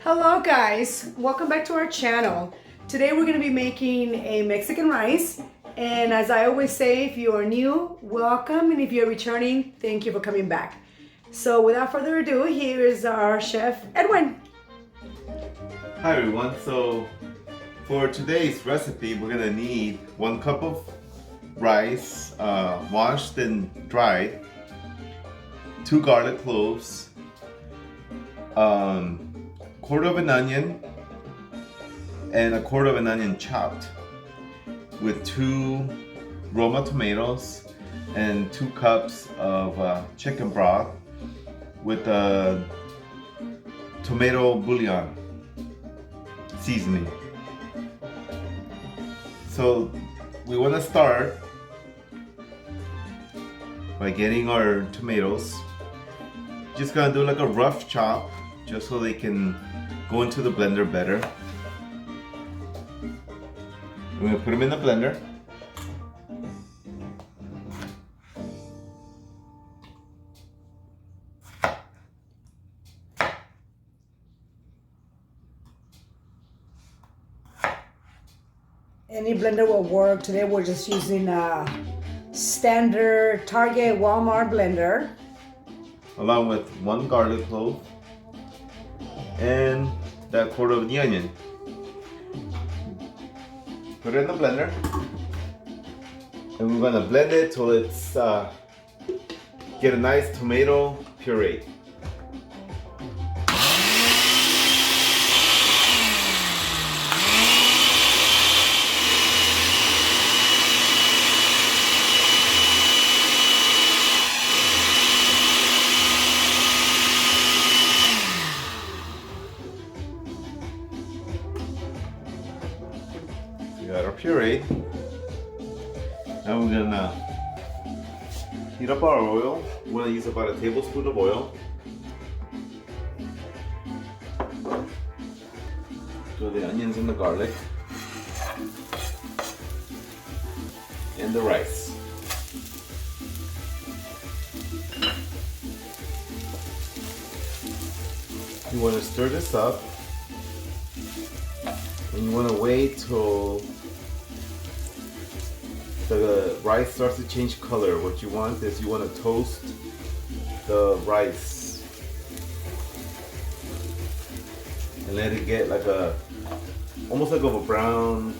Hello guys, welcome back to our channel. Today we're going to be making a Mexican rice, and as I always say, if you are new, welcome, and if you're returning, thank you for coming back. So without further ado, here is our chef Edwin. Hi everyone, so for today's recipe we're going to need 1 cup of rice, washed and dried, 2 garlic cloves, quarter of an onion, and a quarter of an onion chopped, with 2 Roma tomatoes and 2 cups of chicken broth with a tomato bouillon seasoning. So we want to start by getting our tomatoes. Just gonna do like a rough chop just so they can go into the blender better. I'm gonna put them in the blender. Any blender will work. Today we're just using a standard Target Walmart blender. Along with 1 garlic clove and that quarter of the onion. Put it in the blender, and we're gonna blend it till it's get a nice tomato puree. We got our puree. Now we're gonna heat up our oil. We're gonna use about a tablespoon of oil. Throw the onions and the garlic and the rice. You want to stir this up, and you want to wait till the rice starts to change color. What you want is you want to toast the rice and let it get like almost like a brown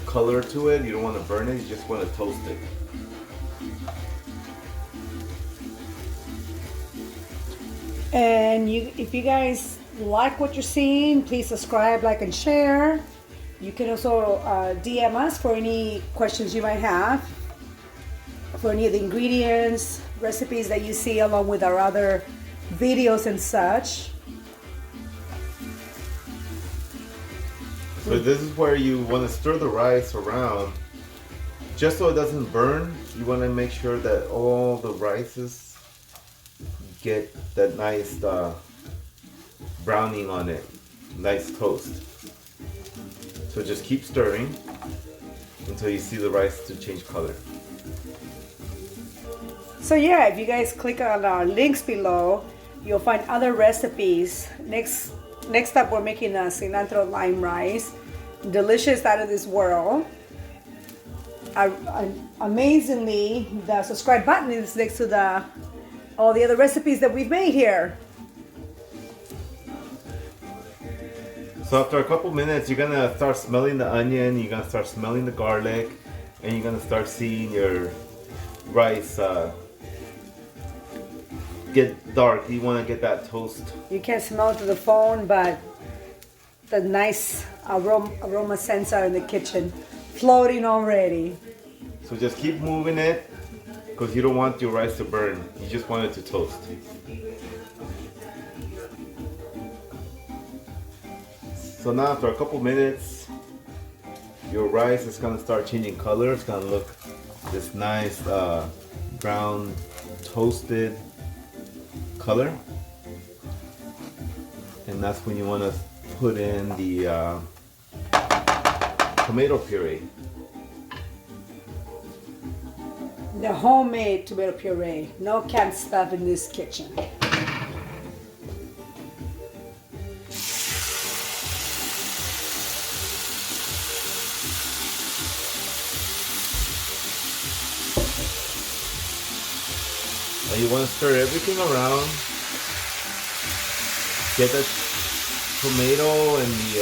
color to it. You don't want to burn it, you just want to toast it. And if you guys like what you're seeing, please subscribe, like, and share. You can also DM us for any questions you might have, for any of the ingredients, recipes that you see along with our other videos and such. So this is where you want to stir the rice around just so it doesn't burn. You want to make sure that all the rices get that nice browning on it, nice toast. So just keep stirring until you see the rice to change color. So yeah, if you guys click on our links below, you'll find other recipes. Next up, we're making a cilantro lime rice. Delicious, out of this world. Amazingly, the subscribe button is next to all the other recipes that we've made here. So after a couple minutes, you're gonna start smelling the onion, you're gonna start smelling the garlic, and you're gonna start seeing your rice get dark. You wanna get that toast. You can't smell it through the phone, but the nice aroma scents are in the kitchen, floating already. So just keep moving it, because you don't want your rice to burn. You just want it to toast. So now after a couple minutes, your rice is gonna start changing color. It's gonna look this nice brown toasted color. And that's when you wanna put in the tomato puree. The homemade tomato puree. No canned stuff in this kitchen. And you want to stir everything around. Get the tomato and the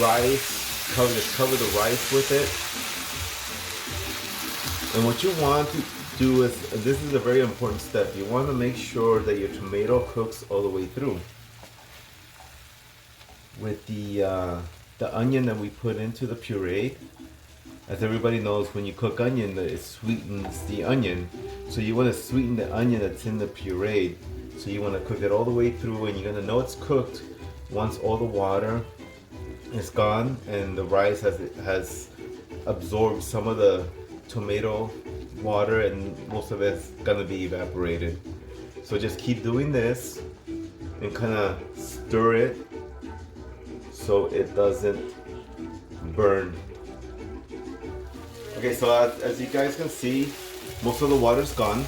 rice. Just cover the rice with it. And what you want to do is, this is a very important step. You want to make sure that your tomato cooks all the way through. With the onion that we put into the puree, as everybody knows, when you cook onion, it sweetens the onion. So you want to sweeten the onion that's in the puree. So you want to cook it all the way through, and you're going to know it's cooked once all the water is gone and the rice has absorbed some of the tomato water, and most of it's going to be evaporated. So just keep doing this and kind of stir it so it doesn't burn. Okay, so as you guys can see, most of the water's gone,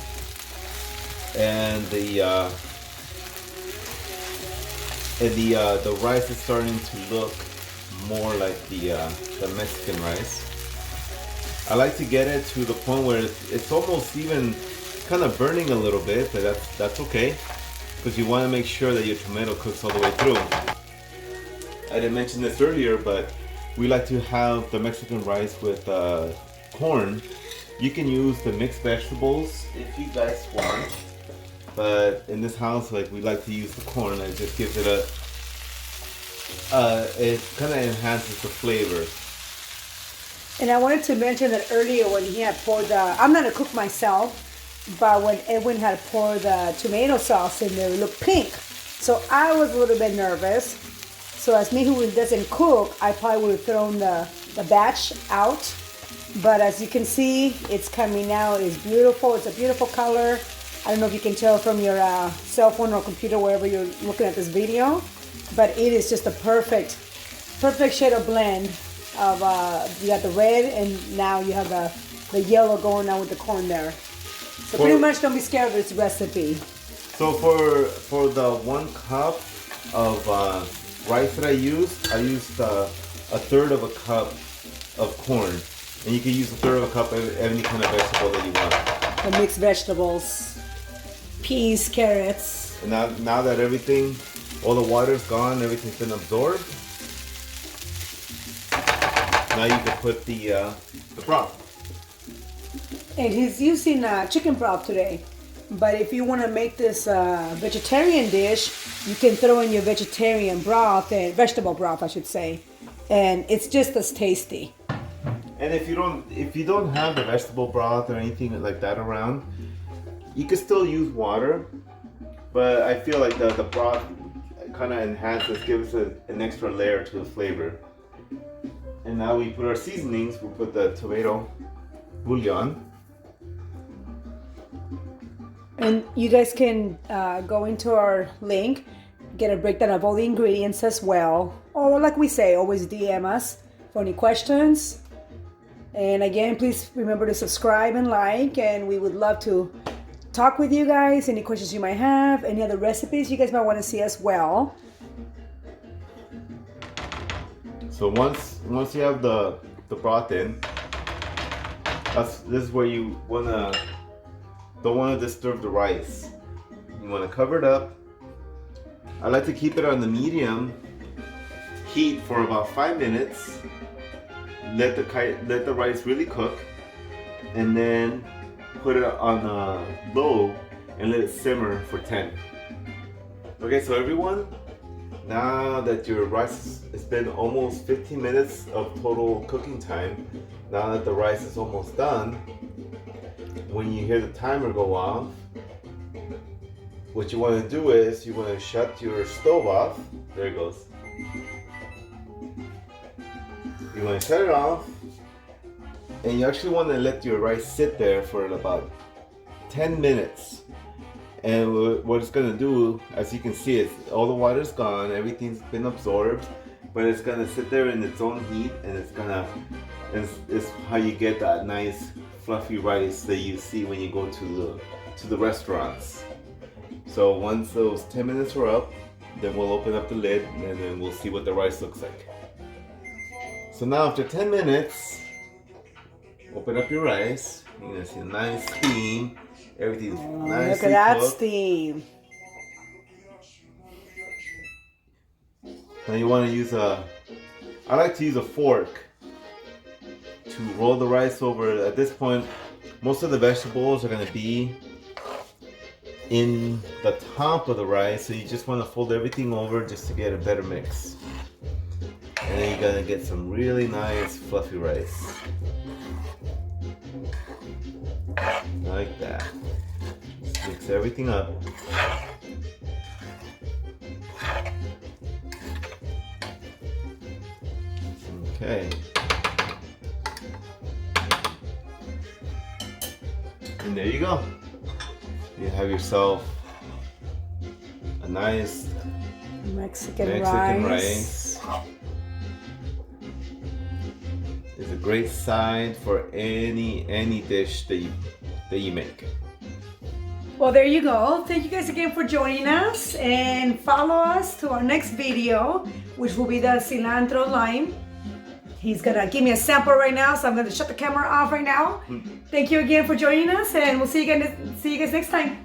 and the rice is starting to look more like the Mexican rice. I like to get it to the point where it's almost even kind of burning a little bit, but that's okay, because you want to make sure that your tomato cooks all the way through. I didn't mention this earlier, but we like to have the Mexican rice with corn. You can use the mixed vegetables if you guys want, but in this house, like, we like to use the corn. It just gives it it kind of enhances the flavor. And I wanted to mention that earlier when he had poured I'm not a cook myself, but when Edwin had poured the tomato sauce in there, it looked pink. So I was a little bit nervous. So as me who doesn't cook, I probably would have thrown the batch out. But as you can see, it's coming out. It's beautiful. It's a beautiful color. I don't know if you can tell from your cell phone or computer, wherever you're looking at this video, but it is just a perfect shade of blend of you got the red, and now you have the yellow going on with the corn there. So pretty much don't be scared of this recipe. So for the 1 cup of rice that I used a third of a cup of corn, and you can use a third of a cup of any kind of vegetable that you want. The mixed vegetables, peas, carrots. And now that all the water's gone, everything's been absorbed. Now you can put the broth. And he's using chicken broth today. But if you want to make this vegetarian dish, you can throw in your vegetarian broth, and vegetable broth, I should say, and it's just as tasty. And if you don't have the vegetable broth or anything like that around, you can still use water. But I feel like the broth kind of enhances, gives an extra layer to the flavor. And now we put our seasonings. We put the tomato bouillon. And you guys can go into our link, get a breakdown of all the ingredients as well. Or like we say, always DM us for any questions. And again, please remember to subscribe and like, and we would love to talk with you guys. Any questions you might have, any other recipes you guys might want to see as well. So once you have the broth in, this is where you don't want to disturb the rice. You want to cover it up. I like to keep it on the medium heat for about 5 minutes. Let the rice really cook, and then put it on low and let it simmer for 10. Okay, so everyone, now that your rice, it's been almost 15 minutes of total cooking time. Now that the rice is almost done, when you hear the timer go off, what you want to do is you want to shut your stove off. There it goes. You want to shut it off, and you actually want to let your rice sit there for about 10 minutes. And what it's going to do, as you can see, is all the water's gone, everything's been absorbed, but it's going to sit there in its own heat, and it's how you get that nice fluffy rice that you see when you go to the restaurants. So once those 10 minutes are up, then we'll open up the lid, and then we'll see what the rice looks like. So now after 10 minutes, open up your rice. You're gonna see a nice steam Everything's Oh, nicely look at that cooked. steam. Now you want to use I like to use a fork to roll the rice over. At this point, most of the vegetables are going to be in the top of the rice, so you just want to fold everything over just to get a better mix. And then you're going to get some really nice fluffy rice. Like that. Just mix everything up. Okay. And there you go. You have yourself a nice Mexican rice. rice. It's a great side for any dish that you make. Well, there you go. Thank you guys again for joining us, and follow us to our next video, which will be the cilantro lime. He's gonna give me a sample right now, so I'm gonna shut the camera off right now. Thank you again for joining us, and we'll see you guys next time.